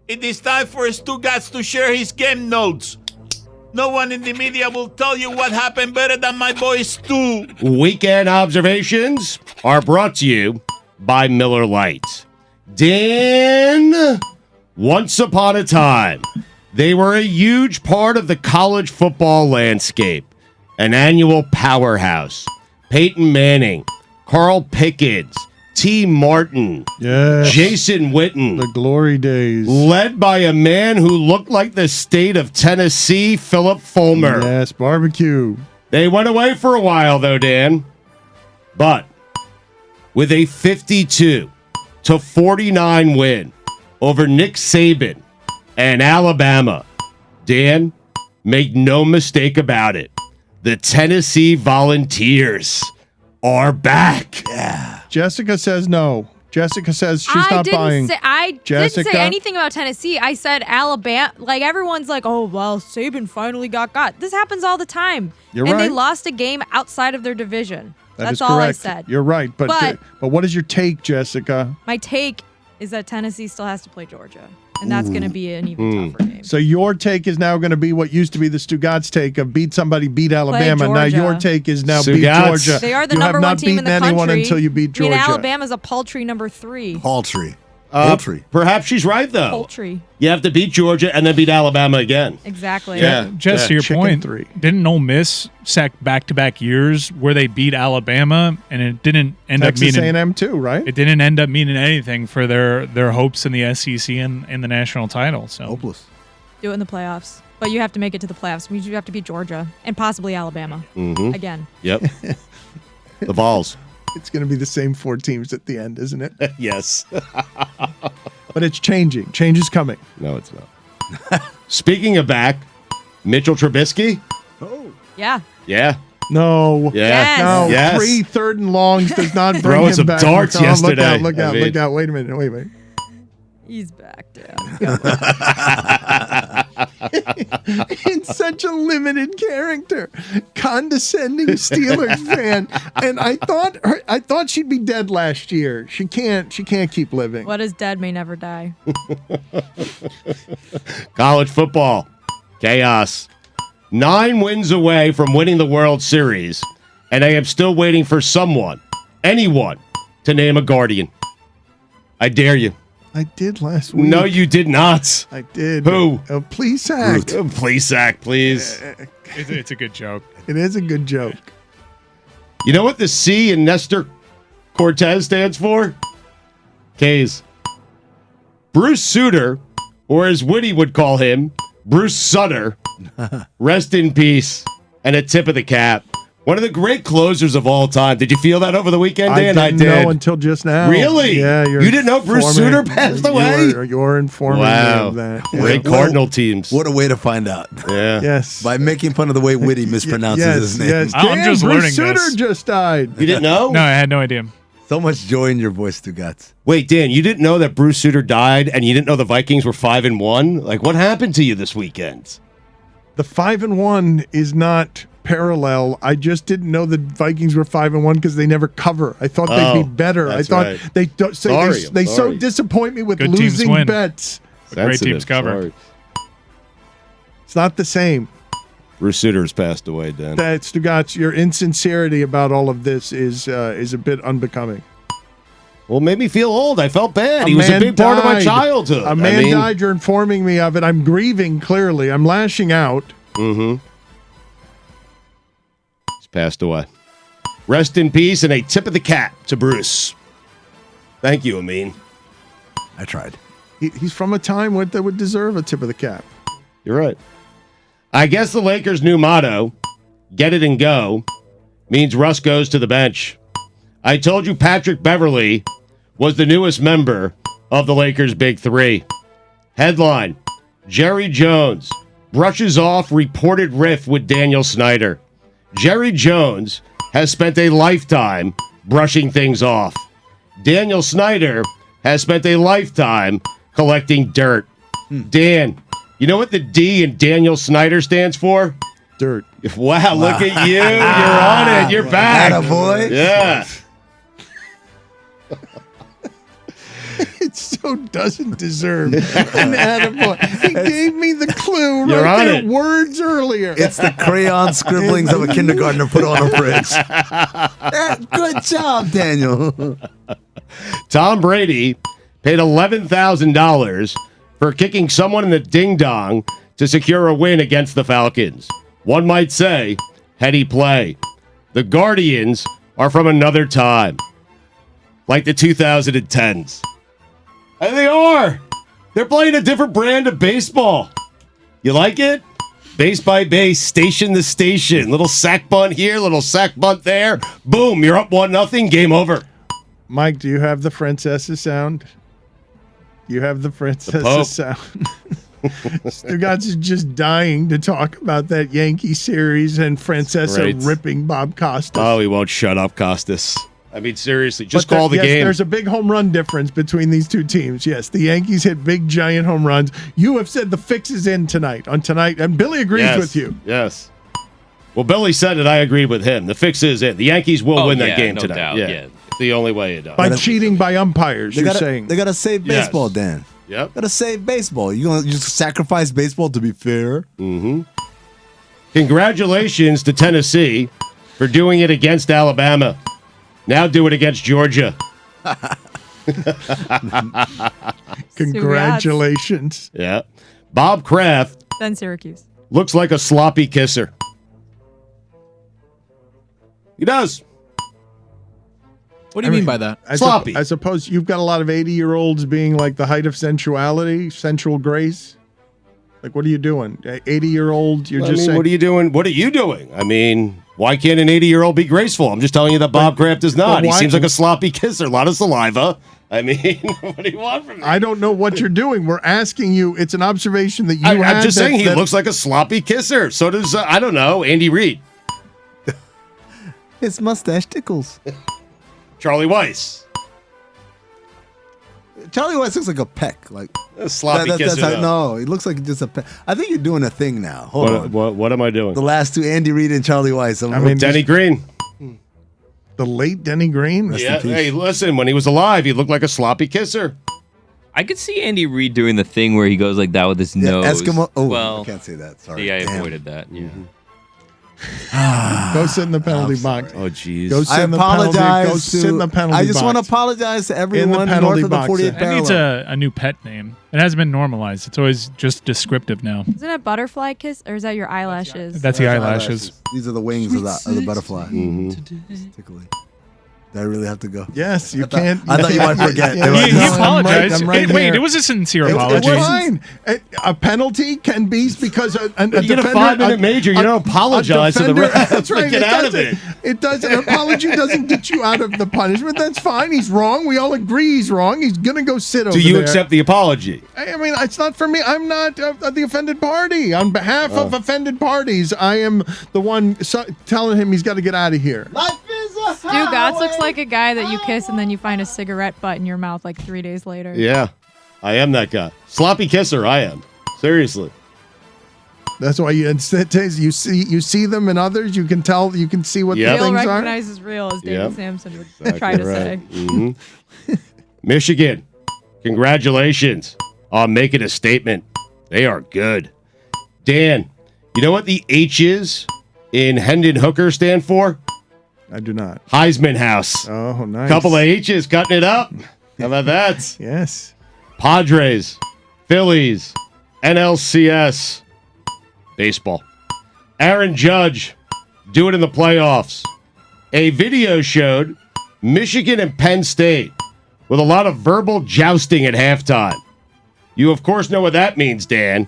It is time for Stugotz to share his game notes. No one in the media will tell you what happened better than my boy Stu. Weekend observations are brought to you by Miller Lite. Dan, once upon a time, they were a huge part of the college football landscape. An annual powerhouse. Peyton Manning, Carl Pickens, T. Martin, yes. Jason Witten. The glory days. Led by a man who looked like the state of Tennessee, Philip Fulmer. Yes, barbecue. They went away for a while, though, Dan. But with a 52-49 win over Nick Saban and Alabama, Dan, make no mistake about it, the Tennessee Volunteers are back. Yeah. Jessica says no. Jessica says she's not buying. I didn't say anything about Tennessee. I said Alabama. Like, everyone's like, oh, well, Saban finally got. This happens all the time. You're and right. they lost a game outside of their division. That's all I said. You're right. But what is your take, Jessica? My take is that Tennessee still has to play Georgia. And that's going to be an even tougher game. So your take is now going to be what used to be the Stugotz take of beat Alabama. Now your take is now beat Georgia. They are the number one team in the country. You have not beaten anyone until you beat Georgia. I mean, Alabama's a paltry number 3. Paltry. Perhaps she's right, though. Poultry. You have to beat Georgia and then beat Alabama again. Exactly. Yeah. Just to your point, didn't Ole Miss sack back-to-back years where they beat Alabama, and it didn't end up meaning Texas A&M too, right? It didn't end up meaning anything for their hopes in the SEC and the national title. So hopeless. Do it in the playoffs, but you have to make it to the playoffs. You have to beat Georgia and possibly Alabama again. Yep. The Vols. It's going to be the same 4 teams at the end, isn't it? Yes. But it's changing. Change is coming. No, it's not. Speaking of back, Mitchell Trubisky. Oh. Yeah. Yeah. No. Yeah. Yes. No. Yes. 3 3rd and longs does not bring Throwing him some back. darts yesterday. Look out. Wait a minute. He's back, Dad. In such a limited character, condescending Steelers fan, and I thought she'd be dead last year. She can't keep living. What is dead may never die. College football. Chaos. 9 wins away from winning the World Series, and I am still waiting for anyone, to name a Guardian. I dare you. I did last week. No, you did not. I did. Who? Please act. Please act, please. it's a good joke. It is a good joke. You know what the C in Nestor Cortez stands for? K's. Bruce Sutter, or as Woody would call him, Bruce Sutter. Rest in peace. And a tip of the cap. One of the great closers of all time. Did you feel that over the weekend, Dan? I didn't know until just now. Really? Yeah. You didn't know Bruce Sutter passed away? You're informing me of that. Great Cardinal teams. What a way to find out. Yeah. Yes. By making fun of the way Whitty mispronounces his name. Yes. I'm just Bruce learning Sutter this. just died. You didn't know? No, I had no idea. So much joy in your voice, Stugotz. Wait, Dan, you didn't know that Bruce Sutter died and you didn't know the Vikings were 5-1? Like, what happened to you this weekend? The 5-1 is not parallel. I just didn't know the Vikings were 5-1 because they never cover. I thought they'd be better. I thought right. they don't. They so disappoint me with Good teams losing win. bets. Great teams cover. Sorry. It's not the same. Bruce Sutter has passed away, Dan. That Stugotz, your insincerity about all of this is a bit unbecoming. Well, it made me feel old. I felt bad. He was a big part of my childhood. A man died. You're informing me of it. I'm grieving, clearly. I'm lashing out. Mm-hmm. He's passed away. Rest in peace and a tip of the cap to Bruce. Thank you, Amin. I tried. He's from a time that would deserve a tip of the cap. You're right. I guess the Lakers' new motto, get it and go, means Russ goes to the bench. I told you Patrick Beverley was the newest member of the Lakers' Big Three. Headline, Jerry Jones brushes off reported riff with Daniel Snyder. Jerry Jones has spent a lifetime brushing things off. Daniel Snyder has spent a lifetime collecting dirt. Dan, you know what the D in Daniel Snyder stands for? Dirt. Wow, look at you. You're on it. You're back. Attaboy. Yeah. so doesn't deserve an attaboy. He gave me the clue You're right on there it. words earlier. It's the crayon scribblings of a kindergartner put on a fridge. Yeah, good job, Daniel. Tom Brady paid $11,000 for kicking someone in the ding-dong to secure a win against the Falcons. One might say, heady play. The Guardians are from another time, like the 2010s. And they are. They're playing a different brand of baseball. You like it? Base by base, station to station. Little sack bunt here, little sack bunt there. Boom, you're up 1-0, game over. Mike, do you have the Francesa sound? You have the Francesa sound. Stugotz is just dying to talk about that Yankee series and Francesa Right. ripping Bob Costas. Oh, he won't shut up, Costas. I mean, seriously, just But call the yes, game. There's a big home run difference between these two teams. Yes, the Yankees hit big, giant home runs. You have said the fix is in tonight, and Billy agrees with you. Yes. Well, Billy said it. I agreed with him. The fix is in. The Yankees will win that game no tonight. doubt, yeah. It's the only way it does. By cheating by umpires, you're saying. They gotta save Yes. baseball, Dan. Yep. Gotta save baseball. You gonna just sacrifice baseball to be fair? Congratulations to Tennessee for doing it against Alabama. Now do it against Georgia. Congratulations. Yeah. Bob Kraft Then Syracuse. looks like a sloppy kisser. He does. What do you mean by that? Sloppy. I suppose you've got a lot of 80-year-olds being like the height of sensuality, sensual grace. Like, what are you doing? 80-year-old, you're just saying. what are you doing? What are you doing? I mean, why can't an 80-year-old be graceful? I'm just telling you that Bob Kraft is not. He why- seems like a sloppy kisser. A lot of saliva. I mean, what do you want from me? I don't know what you're doing. We're asking you. It's an observation that you I'm had. just that- saying he that- looks like a sloppy kisser. So does, I don't know, Andy Reid. His mustache tickles. Charlie Weiss. Charlie Weiss looks like a peck. Like A sloppy kisser. how, though. no, he looks like just a peck. I think you're doing a thing now. Hold on. What am I doing? The last two, Andy Reid and Charlie Weiss. I mean, Denny Green. the late Denny Green. Yeah, peace. hey, listen, when he was alive, he looked like a sloppy kisser. I could see Andy Reid doing the thing where he goes like that with his Yeah, nose. Eskimo. Oh, well, I can't say that. Sorry. see, I Damn. avoided that. Yeah. Go sit in the penalty box. Oh, jeez. Go sit I in the penalty. apologize. Go sit in the penalty I just want to box. apologize to everyone penalty north of the box. 48th That That needs parallel. a new pet name. It hasn't been normalized. It's always just descriptive now. Isn't it butterfly kiss or is that your eyelashes? That's the eyelashes. These are the wings of the butterfly. Tickly. Do I really have to go? Yes, you can't. I thought you might forget. Yeah, They might- He no, I'm apologized. I'm right Wait, here. it was a sincere It's apology. fine. A penalty can be because a You get a defender- 5-minute major, you don't apologize to the defender- ref. That's right. Get out of it. It does. An apology doesn't get you out of the punishment. That's fine. He's wrong. We all agree he's wrong. He's gonna go sit over Do you there. accept the apology? I mean, it's not for me. I'm not the offended party. On behalf of offended parties, I am the one telling him he's got to get out of here. Stugotz looks like a guy that you kiss and then you find a cigarette butt in your mouth like 3 days later. Yeah, I am that guy. Sloppy kisser, I am. Seriously. That's why you see them in others. You can tell. You can see what Yep. the Real things are. recognizes real, as David Yep. Sampson would Exactly try to right. say. Mhm. Michigan, congratulations on making a statement. They are good. Dan, you know what the H's in Hendon Hooker stand for? I do not. Heisman House. Oh, nice. Couple of H's cutting it up. How about that? Yes. Padres, Phillies, NLCS, baseball. Aaron Judge, do it in the playoffs. A video showed Michigan and Penn State with a lot of verbal jousting at halftime. You, of course, know what that means, Dan.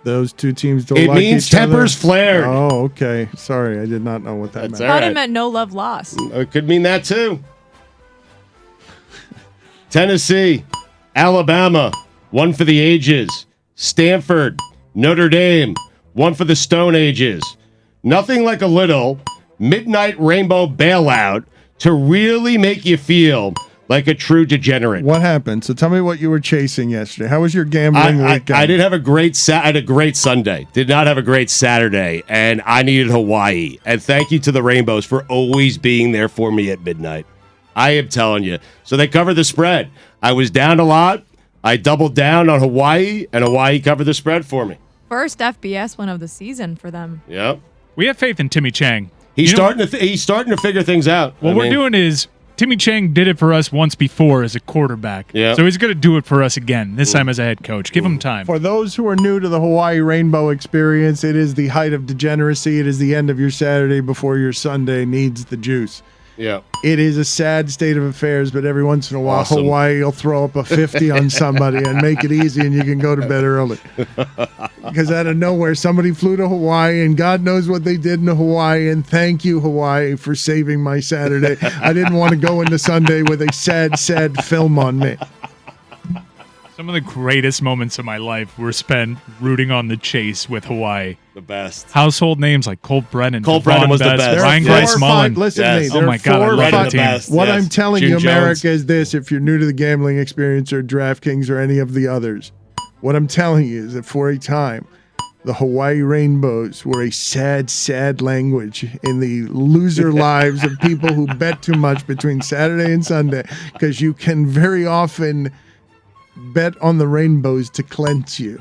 Those two teams don't It like means each other. tempers flared. Oh, okay. Sorry, I did not know what that That's meant. all Thought right. it meant no love lost. It could mean that too. Tennessee, Alabama, one for the ages. Stanford, Notre Dame, one for the Stone Ages. Nothing like a little midnight rainbow bailout to really make you feel like a true degenerate. What happened? So tell me what you were chasing yesterday. How was your gambling weekend? I did have a great I had a great Sunday. Did not have a great Saturday, and I needed Hawaii. And thank you to the Rainbows for always being there for me at midnight. I am telling you. So they covered the spread. I was down a lot. I doubled down on Hawaii, and Hawaii covered the spread for me. First FBS win of the season for them. Yep. We have faith in Timmy Chang. He's starting to figure things out. What we're doing is Timmy Chang did it for us once before as a quarterback. Yeah. So he's going to do it for us again, this time as a head coach. Give him time. For those who are new to the Hawaii Rainbow experience, it is the height of degeneracy. It is the end of your Saturday before your Sunday needs the juice. Yeah. It is a sad state of affairs, but every once in a while, Awesome. Hawaii will throw up a 50 on somebody and make it easy, and you can go to bed early. Because out of nowhere, somebody flew to Hawaii, and God knows what they did in Hawaii, and thank you, Hawaii, for saving my Saturday. I didn't want to go into Sunday with a sad, sad film on me. Some of the greatest moments of my life were spent rooting on the chase with Hawaii. The best. Household names like Colt Brennan. Colt Devon Brennan was the Best, best. Ryan There are Grice 4 or 5 Mullen. Listen to me. Yes. There Oh are my God, 4 I or love 5 the team. What Yes. I'm telling June you, America, Jones. is this. If you're new to the gambling experience or DraftKings or any of the others, what I'm telling you is that for a time, the Hawaii Rainbows were a sad, sad language in the loser lives of people who bet too much between Saturday and Sunday, because you can very often bet on the Rainbows to cleanse you.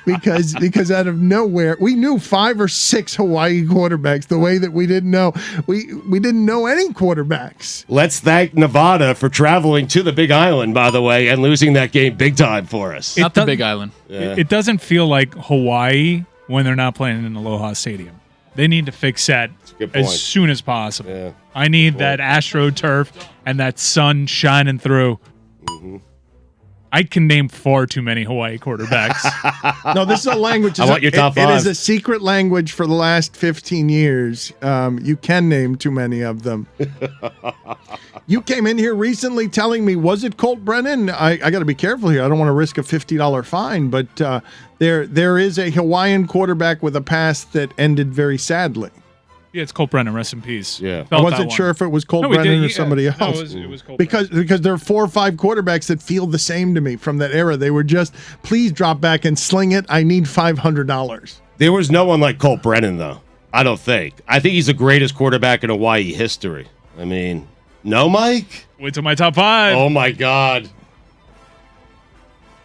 because out of nowhere, we knew 5 or 6 Hawaii quarterbacks the way that we didn't know. We didn't know any quarterbacks. Let's thank Nevada for traveling to the Big Island, by the way, and losing that game big time for us. Not the Big Island. It doesn't feel like Hawaii when they're not playing in Aloha Stadium. They need to fix that a good point. as soon as possible. Yeah. I need that AstroTurf and that sun shining through. I can name far too many Hawaii quarterbacks. No, this is a language. I want your top It 5. is a secret language for the last 15 years. You can name too many of them. You came in here recently telling me, was it Colt Brennan? I got to be careful here. I don't want to risk a $50 fine, but there is a Hawaiian quarterback with a past that ended very sadly. Yeah, it's Colt Brennan. Rest in peace. Yeah. I wasn't sure if it was Colt Brennan or somebody else. No, it was Colt Because there are 4 or 5 quarterbacks that feel the same to me from that era. They were just, please drop back and sling it. I need $500. There was no one like Colt Brennan, though. I don't think. I think he's the greatest quarterback in Hawaii history. I mean, no, Mike? Wait till my top 5. Oh, my God.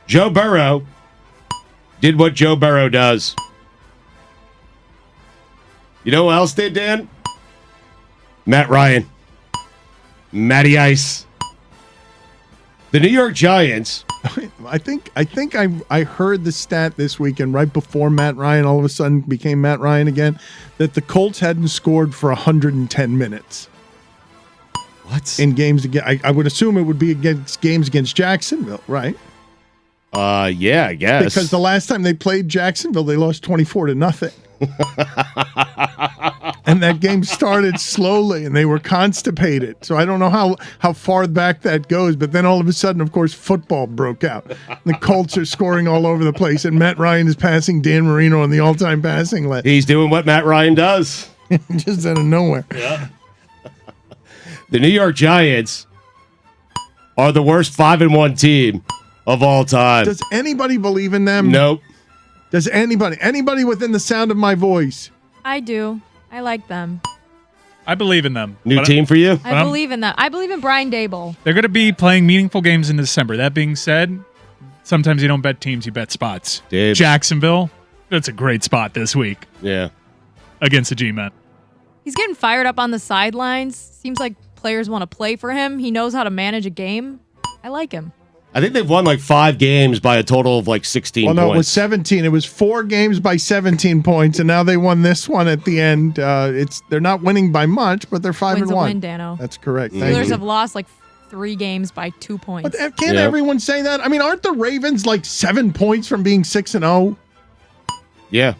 Joe Burrow did what Joe Burrow does. You know who else did, Dan? Matt Ryan. Matty Ice. The New York Giants. I think I heard the stat this weekend, right before Matt Ryan all of a sudden became Matt Ryan again, that the Colts hadn't scored for 110 minutes. What? In games again. I would assume it would be against games against Jacksonville, right? Yeah, I guess. Because the last time they played Jacksonville, they lost 24-0. And that game started slowly, and they were constipated. So I don't know how far back that goes. But then all of a sudden, of course, football broke out. The Colts are scoring all over the place, and Matt Ryan is passing Dan Marino on the all-time passing list. He's doing what Matt Ryan does. Just out of nowhere. Yeah. The New York Giants are the worst 5-1 team of all time. Does anybody believe in them? Nope. Does anybody within the sound of my voice? I do. I like them. I believe in them. New But team for you? I believe in them. I believe in Brian Dable. They're going to be playing meaningful games in December. That being said, sometimes you don't bet teams, you bet spots. Dave. Jacksonville, that's a great spot this week Yeah. against the G-Men. He's getting fired up on the sidelines. Seems like players want to play for him. He knows how to manage a game. I like him. I think they've won like 5 games by a total of like 16 Well, no, points. it was 17. It was 4 games by 17 points, and now they won this one at the end. They're not winning by much, but they're 5-1. Wins a win, Dano. That's correct. Thank Steelers you. have lost like 3 games by 2 points. But can't everyone say that? I mean, aren't the Ravens like 7 points from being 6-0? Yeah.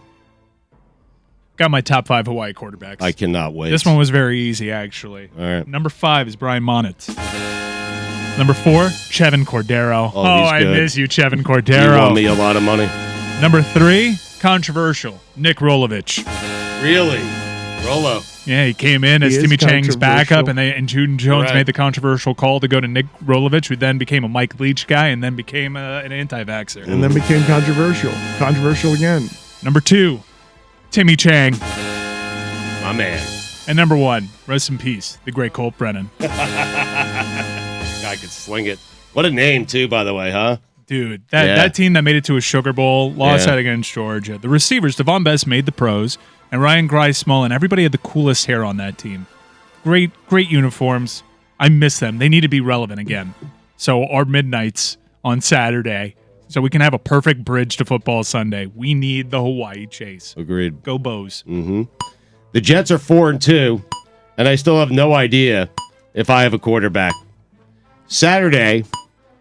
Got my top 5 Hawaii quarterbacks. I cannot wait. This one was very easy, actually. All right. Number 5 is Brian Monitz. Number 4, Chevin Cordero. Oh, he's I good. miss you, Chevin You Cordero. won me a lot of money. Number 3, controversial, Nick Rolovich. Really? Rolo. Yeah, he came in as He is Timmy Chang's backup, controversial. and Juden Jones Right. made the controversial call to go to Nick Rolovich, who then became a Mike Leach guy and then became an anti-vaxxer. And then became controversial. Controversial again. Number 2, Timmy Chang. My man. And number 1, rest in peace, the great Colt Brennan. Guy could sling it. What a name, too, by the way, huh? Dude, that team that made it to a Sugar Bowl lost out against Georgia. The receivers, Devon Best made the pros, and Ryan Grice-Mullen, everybody had the coolest hair on that team. Great uniforms. I miss them. They need to be relevant again. So our midnights on Saturday, so we can have a perfect bridge to football Sunday. We need the Hawaii chase. Agreed. Go Bows. Mm-hmm. The Jets are 4-2, and I still have no idea if I have a quarterback. Saturday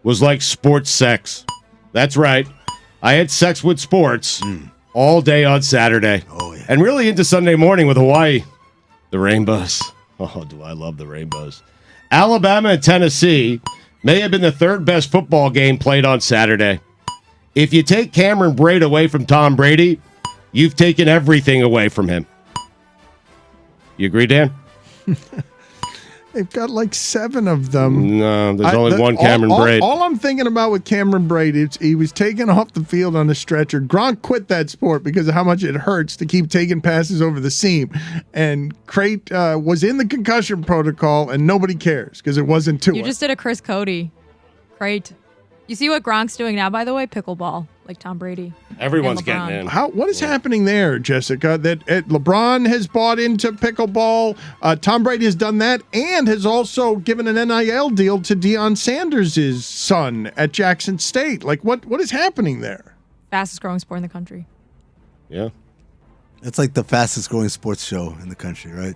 was like sports sex. That's right. I had sex with sports all day on Saturday. Oh, yeah. And really into Sunday morning with Hawaii. The Rainbows. Oh, do I love the Rainbows. Alabama and Tennessee may have been the third best football game played on Saturday. If you take Cameron Brate away from Tom Brady, you've taken everything away from him. You agree, Dan? They've got like 7 of them. No, there's only one Cameron Brate. All I'm thinking about with Cameron Brate is he was taken off the field on a stretcher. Gronk quit that sport because of how much it hurts to keep taking passes over the seam. And Crate was in the concussion protocol, and nobody cares because it wasn't to You just did a Chris Cody. Great. You see what Gronk's doing now, by the way? Pickleball, like Tom Brady. Everyone's and getting in. What is happening there, Jessica? That LeBron has bought into pickleball. Tom Brady has done that and has also given an NIL deal to Deion Sanders' son at Jackson State. Like, what is happening there? Fastest growing sport in the country. Yeah. It's like the fastest growing sports show in the country, right?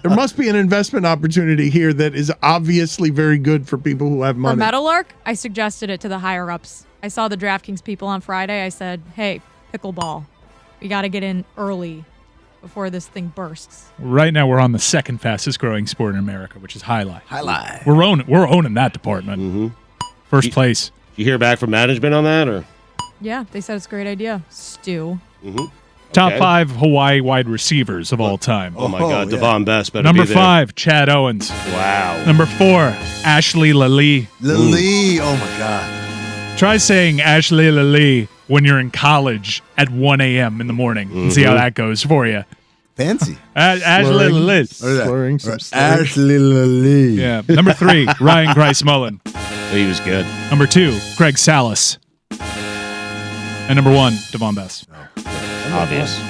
There must be an investment opportunity here that is obviously very good for people who have For money. Meadowlark, I suggested it to the higher ups. I saw the DraftKings people on Friday. I said, hey, pickleball, we got to get in early before this thing bursts. Right now, we're on the second fastest growing sport in America, which is highlight. Highlight. We're owning that department. Mm-hmm. First place. You hear back from management on that, or? Yeah, they said it's a great idea. Stu. Mm-hmm. Top 5 Hawaii wide receivers of all time. Oh my God, Devon Best better Number be there. 5, Chad Owens. Wow. Number 4, Ashley Lally. Lily. Oh my God. Try saying Ashley Lally when you're in college at 1 a.m. in the morning and see how that goes for you. Fancy. Ashley Lally. Slurring some slurs. Ashley Lily. Yeah. Number 3, Ryan Grice-Mullen. He was good. Number 2, Greg Salas. And number 1, Devon Best. Obvious.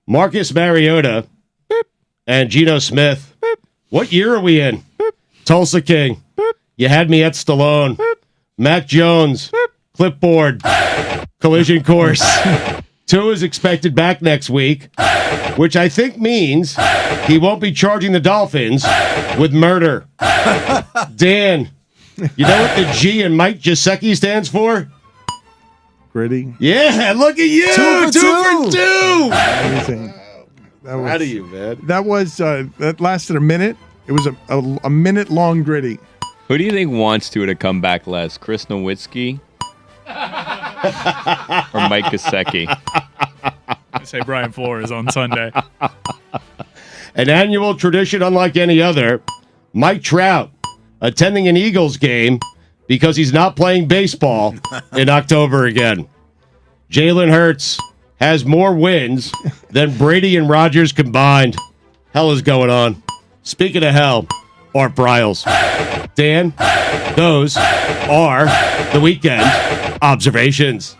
Marcus Mariota and Geno Smith. What year are we in? Tulsa King. You had me at Stallone. Mac Jones. Clipboard. Collision course. 2 is expected back next week, which I think means he won't be charging the Dolphins with murder. Dan, you know what the G in Mike Gesicki stands for? Gritty. Yeah, look at you. 2 for 2. Amazing. Proud of you, man. That lasted a minute. It was a minute long gritty. Who do you think wants to come back less, Chris Nowitzki or Mike Gesicki? I say Brian Flores on Sunday. An annual tradition unlike any other. Mike Trout attending an Eagles game because he's not playing baseball in October again. Jalen Hurts has more wins than Brady and Rodgers combined. Hell is going on. Speaking of hell, Art Briles. Dan, those are the weekend observations.